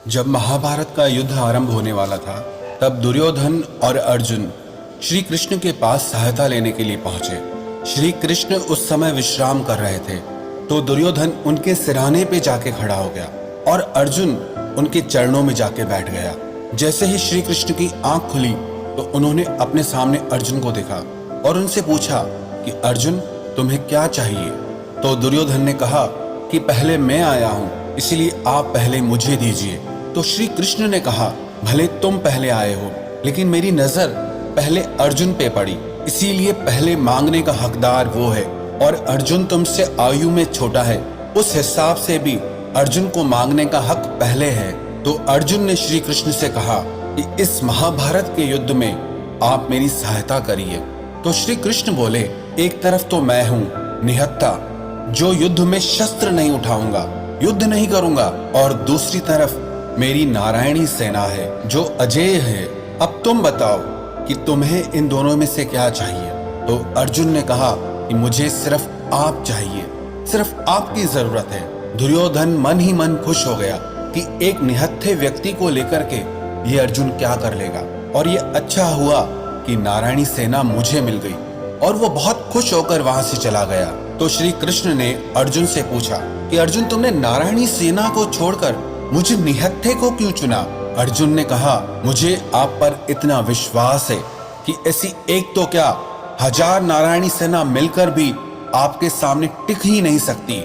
जब महाभारत का युद्ध आरंभ होने वाला था, तब दुर्योधन और अर्जुन श्री कृष्ण के पास सहायता लेने के लिए पहुंचे। श्री कृष्ण उस समय विश्राम कर रहे थे, तो दुर्योधन उनके सिरहाने पे जाके खड़ा हो गया और अर्जुन उनके चरणों में जाके बैठ गया। जैसे ही श्री कृष्ण की आंख खुली तो उन्होंने अपने सामने अर्जुन को देखा और उनसे पूछा कि अर्जुन, तुम्हें क्या चाहिए? तो दुर्योधन ने कहा कि पहले मैं आया हूं, इसलिए आप पहले मुझे दीजिए। तो श्री कृष्ण ने कहा, भले तुम पहले आए हो, लेकिन मेरी नजर पहले अर्जुन पे पड़ी, इसीलिए पहले मांगने का हकदार वो है। और अर्जुन तुमसे आयु में छोटा है, उस हिसाब से भी अर्जुन को मांगने का हक पहले है। तो अर्जुन ने श्री कृष्ण से कहा कि इस महाभारत के युद्ध में आप मेरी सहायता करिए। तो श्री कृष्ण बोले, एक तरफ तो मैं हूँ निहत्था, जो युद्ध में शस्त्र नहीं उठाऊंगा, युद्ध नहीं करूंगा, और दूसरी तरफ मेरी नारायणी सेना है जो अजेय है। अब तुम बताओ कि तुम्हें इन दोनों में से क्या चाहिए? तो अर्जुन ने कहा कि मुझे सिर्फ आप चाहिए, सिर्फ आपकी जरूरत है। दुर्योधन मन ही मन खुश हो गया कि एक निहत्थे व्यक्ति को लेकर के ये अर्जुन क्या कर लेगा, और ये अच्छा हुआ कि नारायणी सेना मुझे मिल गई। और वो बहुत खुश होकर वहां से चला गया। तो श्री कृष्ण ने अर्जुन से पूछा कि अर्जुन, तुमने नारायणी सेना को छोड़कर मुझे निहत्थे को क्यों चुना? अर्जुन ने कहा, मुझे आप पर इतना विश्वास है कि ऐसी एक तो क्या, 1000 नारायणी सेना मिलकर भी आपके सामने टिक ही नहीं सकती।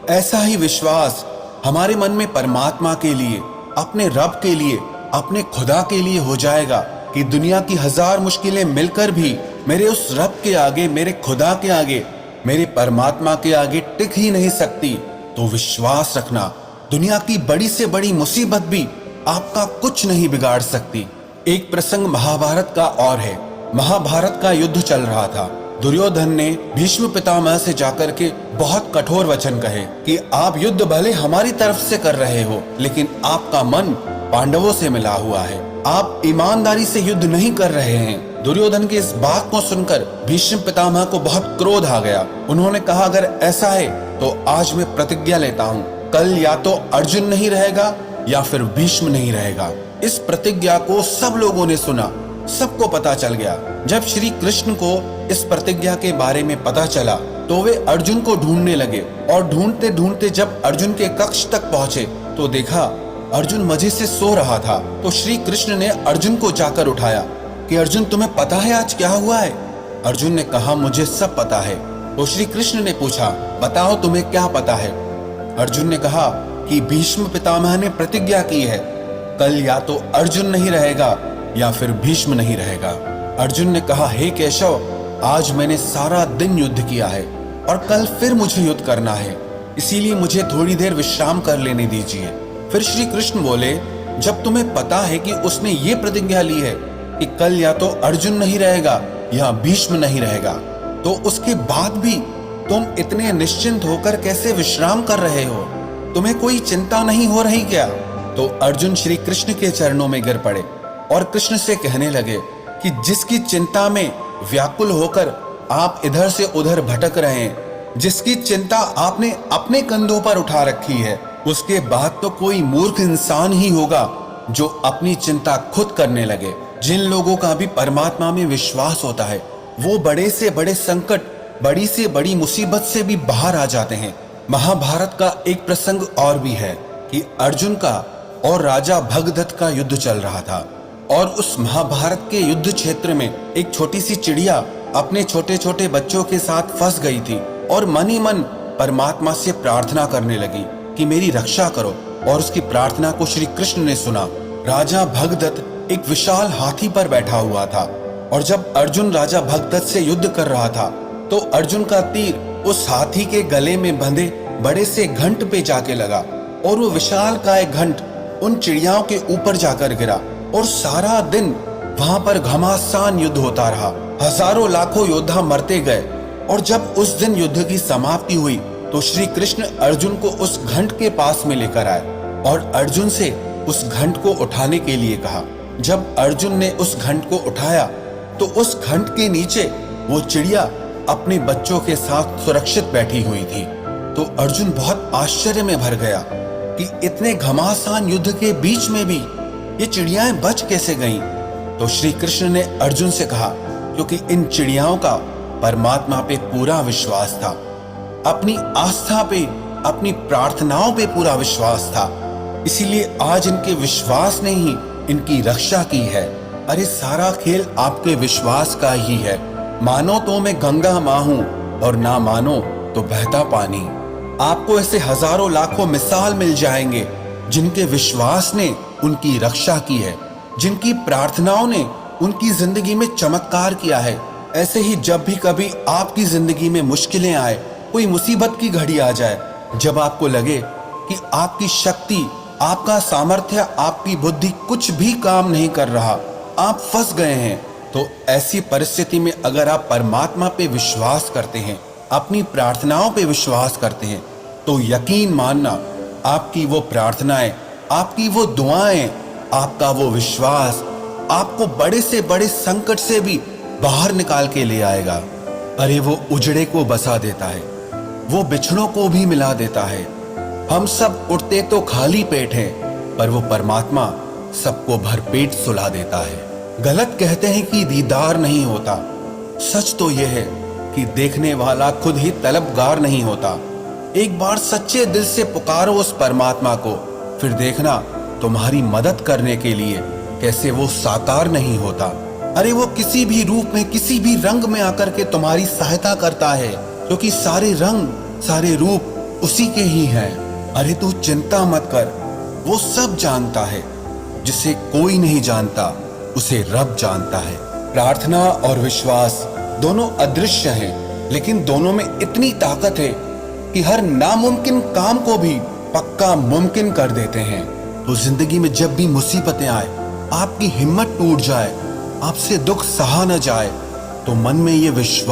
ऐसा ही विश्वास हमारे मन में परमात्मा के लिए, अपने रब के लिए, अपने खुदा के लिए हो जाएगा कि दुनिया की 1000 मुश्किलें मिलकर भी मेरे उस रब के आगे, मेरे खुदा के आगे, मेरे परमात्मा के आगे टिक ही नहीं सकती। तो विश्वास रखना, दुनिया की बड़ी से बड़ी मुसीबत भी आपका कुछ नहीं बिगाड़ सकती। एक प्रसंग महाभारत का और है। महाभारत का युद्ध चल रहा था। दुर्योधन ने भीष्म पितामह से जाकर के बहुत कठोर वचन कहे कि आप युद्ध भले हमारी तरफ से कर रहे हो, लेकिन आपका मन पांडवों से मिला हुआ है, आप ईमानदारी से युद्ध नहीं कर रहे हैं। दुर्योधन की इस बात को सुनकर भीष्म पितामह को बहुत क्रोध आ गया। उन्होंने कहा, अगर ऐसा है तो आज मैं प्रतिज्ञा लेता हूँ, कल या तो अर्जुन नहीं रहेगा या फिर भीष्म नहीं रहेगा। इस प्रतिज्ञा को सब लोगों ने सुना, सबको पता चल गया। जब श्री कृष्ण को इस प्रतिज्ञा के बारे में पता चला तो वे अर्जुन को ढूंढने लगे, और ढूंढते ढूंढते जब अर्जुन के कक्ष तक पहुंचे तो देखा अर्जुन मजे से सो रहा था। तो श्री कृष्ण ने अर्जुन को जाकर उठाया कि अर्जुन, तुम्हें पता है आज क्या हुआ है? अर्जुन ने कहा, मुझे सब पता है। तो श्री कृष्ण ने पूछा, बताओ तुम्हें क्या पता है? अर्जुन ने कहा कि भीष्म पितामह ने प्रतिज्ञा की है, कल या तो अर्जुन नहीं रहेगा या फिर भीष्म नहीं रहेगा। अर्जुन ने कहा, हे केशव, आज मैंने सारा दिन युद्ध किया है और कल फिर मुझे युद्ध करना है, इसीलिए मुझे थोड़ी देर विश्राम कर लेने दीजिए। फिर श्री कृष्ण बोले, जब तुम्हें पता है कि उसने ये प्रतिज्ञा ली है कि कल या तो अर्जुन नहीं रहेगा या भीष्म नहीं रहेगा, तो उसके बाद भी तुम इतने निश्चिंत होकर कैसे विश्राम कर रहे हो? तुम्हें कोई चिंता नहीं हो रही क्या? तो अर्जुन श्री कृष्ण के चरणों में गिर पड़े और कृष्ण से कहने लगे कि जिसकी चिंता में व्याकुल होकर आप इधर से उधर भटक रहे हैं, जिसकी चिंता आपने अपने कंधों पर उठा रखी है, उसके बाद तो कोई मूर्ख इंसान ही होगा जो अपनी चिंता खुद करने लगे। जिन लोगों का भी परमात्मा में विश्वास होता है, वो बड़े से बड़े संकट, बड़ी से बड़ी मुसीबत से भी बाहर आ जाते हैं। महाभारत का एक प्रसंग और भी है कि अर्जुन का और राजा भगदत्त का युद्ध चल रहा था, और उस महाभारत के युद्ध क्षेत्र में एक छोटी सी चिड़िया अपने छोटे छोटे बच्चों के साथ फंस गई थी और मन ही मन परमात्मा से प्रार्थना करने लगी कि मेरी रक्षा करो। और उसकी प्रार्थना को श्री कृष्ण ने सुना। राजा भगदत्त एक विशाल हाथी पर बैठा हुआ था, और जब अर्जुन राजा भगदत्त से युद्ध कर रहा था तो अर्जुन का तीर उस हाथी के गले में बंधे बड़े से घंट पे जाके लगा, और वो विशाल काय घंट उन चिड़ियाओं के ऊपर जाकर गिरा, और सारा दिन वहां पर घमासान युद्ध होता रहा। हजारों लाखों योद्धा मरते गए, और जब उस दिन युद्ध की समाप्ति हुई तो श्री कृष्ण अर्जुन को उस घंट के पास में लेकर आए और अर्जुन से उस घंट को उठाने के लिए कहा। जब अर्जुन ने उस घंट को उठाया तो उस घंट के नीचे वो चिड़िया अपने बच्चों के साथ सुरक्षित बैठी हुई थी। तो अर्जुन बहुत आश्चर्य में भर गया कि इतने घमासान युद्ध के बीच में भी ये चिड़ियाएं बच कैसे गईं? तो श्री कृष्ण ने अर्जुन से कहा, क्योंकि इन चिड़ियाओं का परमात्मा पे पूरा विश्वास था, अपनी आस्था पे, अपनी प्रार्थनाओं पे पूरा विश्वास था। इसीलिए आज इनके विश्वास ने ही इनकी रक्षा की है। अरे सारा खेल आपके विश्वास का ही है। मानो तो मैं गंगा मां हूं और ना मानो तो बहता पानी। आपको ऐसे हजारों लाखों मिसाल मिल जाएंगे जिनके विश्वास ने उनकी रक्षा की है, जिनकी प्रार्थनाओं ने उनकी जिंदगी में चमत्कार किया है। ऐसे ही जब भी कभी आपकी जिंदगी में मुश्किलें आए, कोई मुसीबत की घड़ी आ जाए, जब आपको लगे कि आपकी शक्ति, आपका सामर्थ्य, आपकी बुद्धि कुछ भी काम नहीं कर रहा, आप फंस गए हैं, तो ऐसी परिस्थिति में अगर आप परमात्मा पे विश्वास करते हैं, अपनी प्रार्थनाओं पे विश्वास करते हैं, तो यकीन मानना आपकी वो प्रार्थनाएं, आपकी वो दुआएं, आपका वो विश्वास आपको बड़े से बड़े संकट से भी बाहर निकाल के ले आएगा। अरे वो उजड़े को बसा देता है, वो बिछड़ों को भी मिला देता है। हम सब उठते तो खाली पेट हैं, पर वो परमात्मा सबको भरपेट सुला देता है। गलत कहते हैं कि दीदार नहीं होता, सच तो यह है कि देखने वाला खुद ही तलबगार नहीं होता। एक बार सच्चे दिल से पुकारो उस परमात्मा को, फिर देखना तुम्हारी मदद करने के लिए कैसे वो साकार नहीं होता। अरे वो किसी भी रूप में, किसी भी रंग में आकर के तुम्हारी सहायता करता है, क्योंकि सारे रंग, सारे रूप उसी के ही हैं। अरे तू चिंता मत कर, वो सब जानता है। जिसे कोई नहीं जानता उसे रब जानता है। प्रार्थना और विश्वास दोनों अदृश्य हैं, लेकिन दोनों में इतनी ताकत है कि हर नामुमकिन काम को भी पक्का मुमकिन कर देते हैं। तो जिंदगी में जब भी मुसीबतें आए, आपकी हिम्मत टूट जाए, आपसे दुख सहा न जाए, तो मन में ये विश्वास